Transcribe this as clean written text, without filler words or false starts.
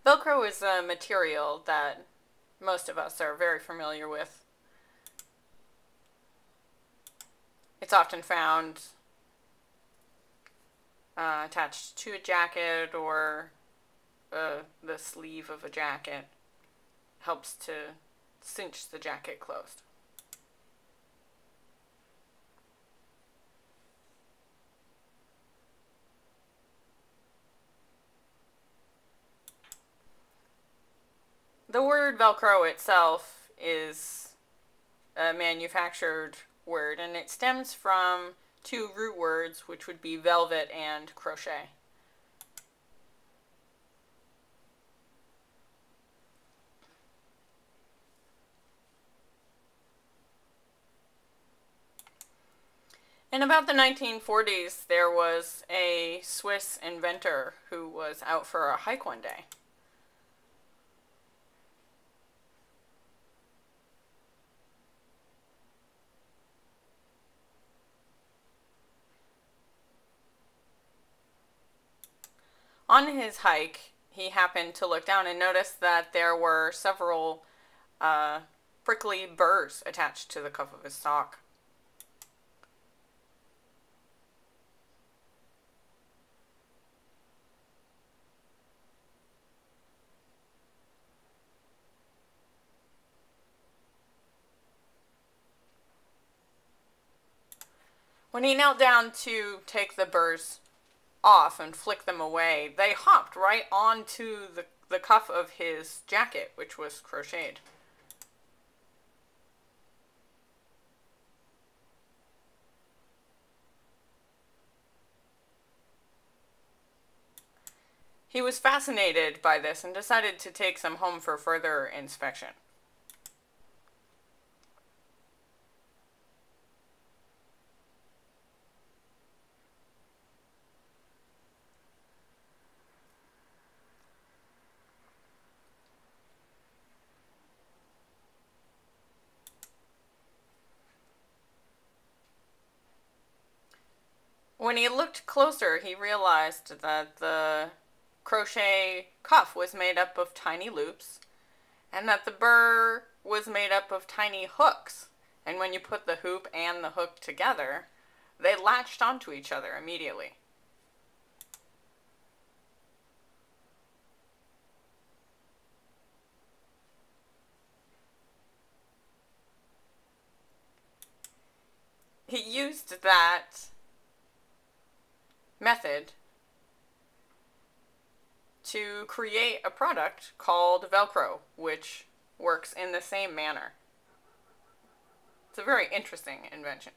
Velcro is a material that most of us are very familiar with. It's often found attached to a jacket or the sleeve of a jacket. Helps to cinch the jacket closed. The word Velcro itself is a manufactured word, and it stems from two root words, which would be velvet and crochet. In about the 1940s, there was a Swiss inventor who was out for a hike one day. On his hike, he happened to look down and noticed that there were several prickly burrs attached to the cuff of his sock. When he knelt down to take the burrs off and flick them away, they hopped right onto the cuff of his jacket, which was crocheted. He was fascinated by this and decided to take some home for further inspection. When he looked closer, he realized that the crochet cuff was made up of tiny loops, and that the burr was made up of tiny hooks. And when you put the hoop and the hook together, they latched onto each other immediately. He used that method to create a product called Velcro, which works in the same manner. It's a very interesting invention.